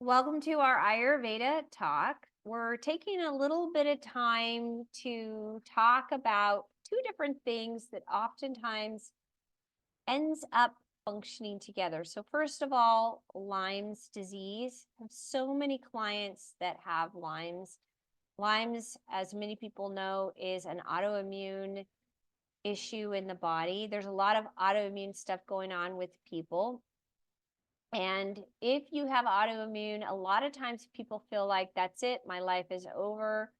Welcome to our Ayurveda talk. We're taking a little bit of time to talk about two different things that oftentimes ends up functioning together. So first of all, Lyme's disease. I have so many clients that have Lyme's. Lyme's, as many people know, is an autoimmune issue in the body. There's a lot of autoimmune stuff going on with people. And if you have autoimmune, a lot of times people feel like that's it, my life is over,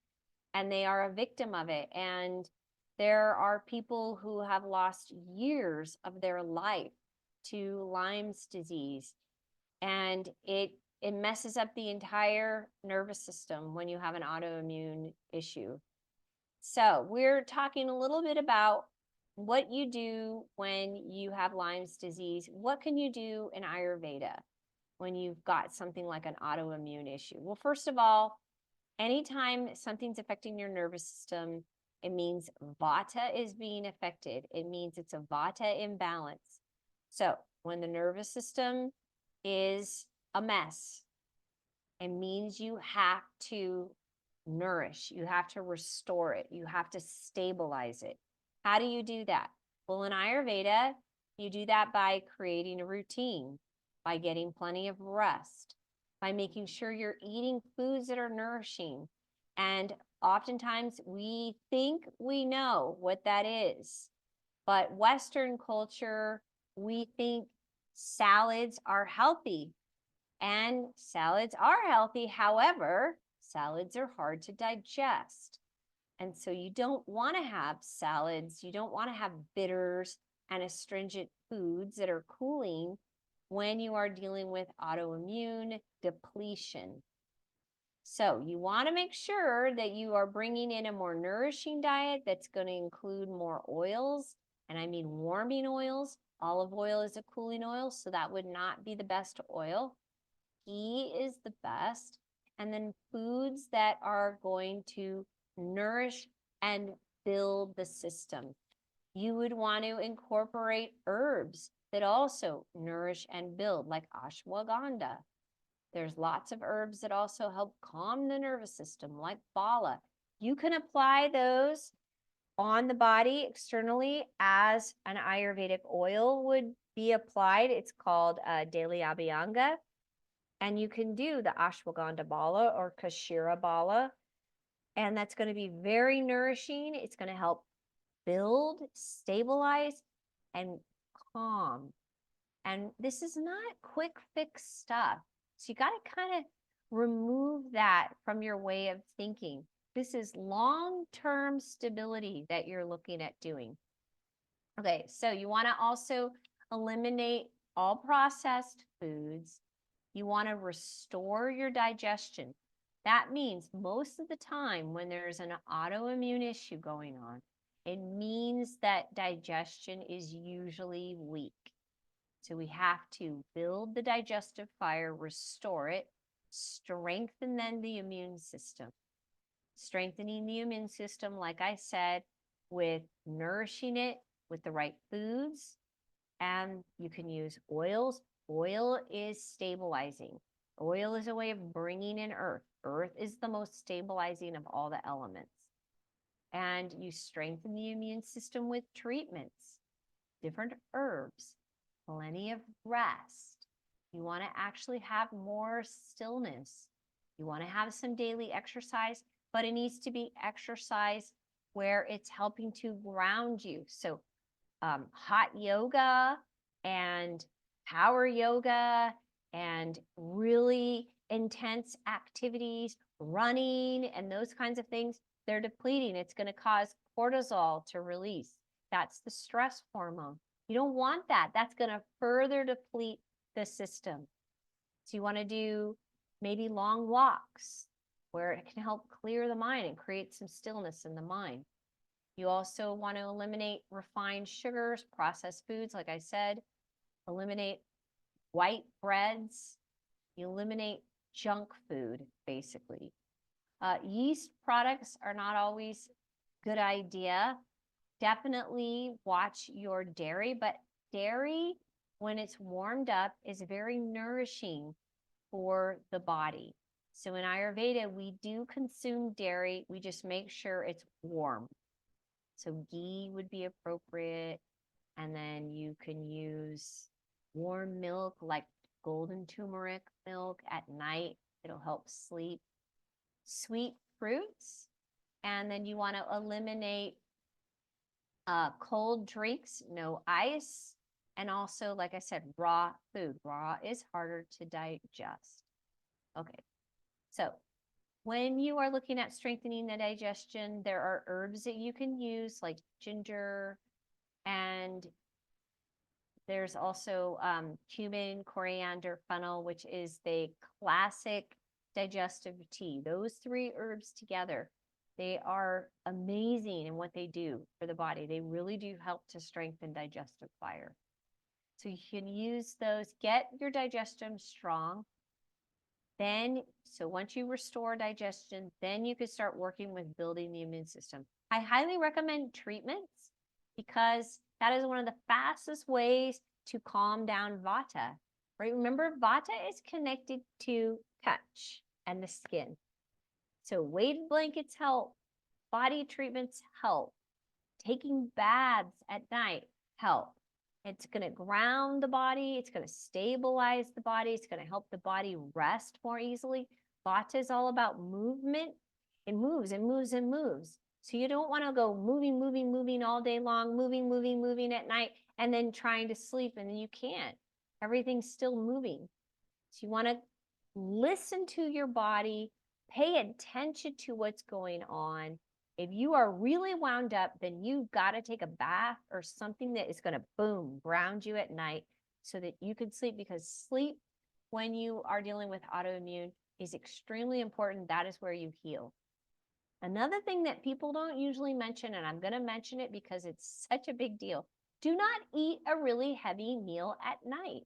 and they are a victim of it. And there are people who have lost years of their life to Lyme's disease. And it messes up the entire nervous system when you have an autoimmune issue. So we're talking a little bit about what you do when you have Lyme's disease. What can you do in Ayurveda when you've got something like an autoimmune issue? Well, first of all, anytime something's affecting your nervous system, it means vata is being affected. It means it's a vata imbalance. So when the nervous system is a mess, it means you have to nourish, you have to restore it, you have to stabilize it. How do you do that? Well, in Ayurveda, you do that by creating a routine, by getting plenty of rest, by making sure you're eating foods that are nourishing. And oftentimes we think we know what that is, but Western culture, we think salads are healthy, and salads are healthy. However, salads are hard to digest. And so you don't want to have salads. You don't want to have bitters and astringent foods that are cooling when you are dealing with autoimmune depletion. So you want to make sure that you are bringing in a more nourishing diet that's going to include more oils. And I mean warming oils. Olive oil is a cooling oil, so that would not be the best oil. Ghee is the best. And then foods that are going to nourish and build the system. You would want to incorporate herbs that also nourish and build, like ashwagandha. There's lots of herbs that also help calm the nervous system, like bala. You can apply those on the body externally as an Ayurvedic oil would be applied. It's called Daily Abhyanga. And you can do the ashwagandha bala or kashira bala. And that's going to be very nourishing. It's going to help build, stabilize, and calm. And this is not quick fix stuff. So you got to kind of remove that from your way of thinking. This is long-term stability that you're looking at doing. Okay, so you want to also eliminate all processed foods. You want to restore your digestion. That means most of the time when there's an autoimmune issue going on, it means that digestion is usually weak. So we have to build the digestive fire, restore it, strengthen then the immune system. Strengthening the immune system, like I said, with nourishing it with the right foods. And you can use oils. Oil is stabilizing. Oil is a way of bringing in earth. Earth is the most stabilizing of all the elements. And you strengthen the immune system with treatments, different herbs, plenty of rest. You want to actually have more stillness. You want to have some daily exercise, but it needs to be exercise where it's helping to ground you. So hot yoga and power yoga and really intense activities, running and those kinds of things, they're depleting. It's going to cause cortisol to release. That's the stress hormone. You don't want that. That's going to further deplete the system. So you want to do maybe long walks where it can help clear the mind and create some stillness in the mind. You also want to eliminate refined sugars, processed foods, like I said, eliminate white breads, you eliminate junk food, basically. Yeast products are not always a good idea. Definitely watch your dairy, but dairy, when it's warmed up, is very nourishing for the body. So in Ayurveda, we do consume dairy. We just make sure it's warm. So ghee would be appropriate. And then you can use warm milk like golden turmeric milk at night. It'll help sleep. Sweet fruits. And then you want to eliminate cold drinks, no ice. And also, like I said, raw food. Raw is harder to digest. Okay, so when you are looking at strengthening the digestion, there are herbs that you can use like ginger, and there's also cumin, coriander, fennel, which is the classic digestive tea. Those three herbs together, they are amazing in what they do for the body. They really do help to strengthen digestive fire. So you can use those, get your digestion strong. Then, so once you restore digestion, then you can start working with building the immune system. I highly recommend treatments because that is one of the fastest ways to calm down vata, right? Remember, vata is connected to touch and the skin. So weighted blankets help, body treatments help, taking baths at night help. It's going to ground the body. It's going to stabilize the body. It's going to help the body rest more easily. Vata is all about movement. It moves and moves and moves. So you don't want to go moving, moving, moving all day long, moving, moving, moving at night, and then trying to sleep, and then you can't. Everything's still moving. So you want to listen to your body, pay attention to what's going on. If you are really wound up, then you've got to take a bath or something that is going to, boom, ground you at night so that you can sleep, because sleep when you are dealing with autoimmune is extremely important. That is where you heal. Another thing that people don't usually mention, and I'm going to mention it because it's such a big deal, do not eat a really heavy meal at night.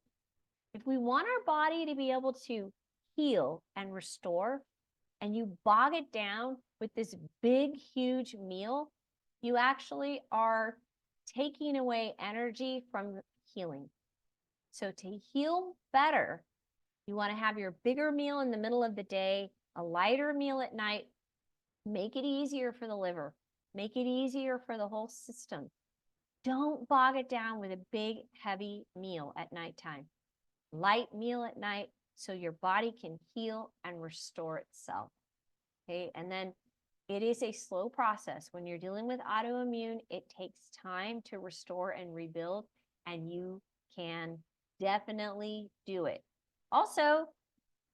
If we want our body to be able to heal and restore, and you bog it down with this big, huge meal, you actually are taking away energy from healing. So to heal better, you want to have your bigger meal in the middle of the day, a lighter meal at night. Make it easier for the liver. Make it easier for the whole system. Don't bog it down with a big, heavy meal at nighttime. Light meal at night so your body can heal and restore itself. Okay, and then it is a slow process. When you're dealing with autoimmune, it takes time to restore and rebuild, and you can definitely do it. Also,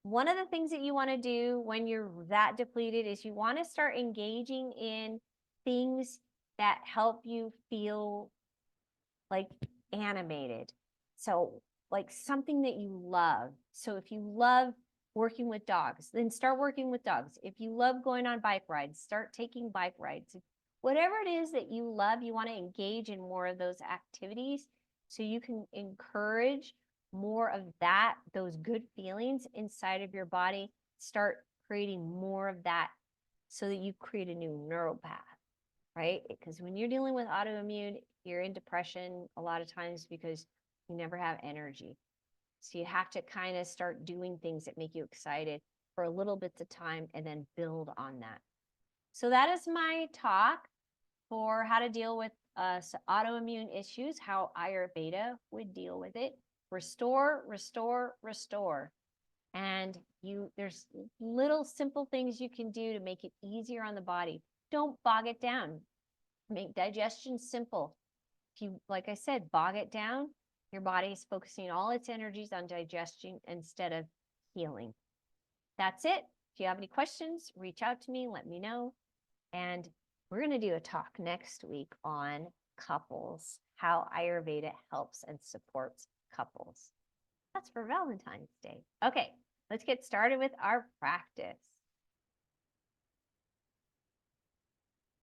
one of the things that you want to do when you're that depleted is you want to start engaging in things that help you feel like animated. So like something that you love. So if you love working with dogs, then start working with dogs. If you love going on bike rides, start taking bike rides. Whatever it is that you love, you want to engage in more of those activities so you can encourage more of that, those good feelings inside of your body. Start creating more of that so that you create a new neural path, right? Because when you're dealing with autoimmune, you're in depression a lot of times because you never have energy. So you have to kind of start doing things that make you excited for a little bits of time and then build on that. So that is my talk for how to deal with autoimmune issues, how Ayurveda would deal with it. Restore, restore, restore. And there's little simple things you can do to make it easier on the body. Don't bog it down. Make digestion simple. If you, like I said, bog it down, your body is focusing all its energies on digestion instead of healing. That's it. If you have any questions, reach out to me, let me know. And we're going to do a talk next week on couples, how Ayurveda helps and supports couples. That's for Valentine's Day. Okay, let's get started with our practice.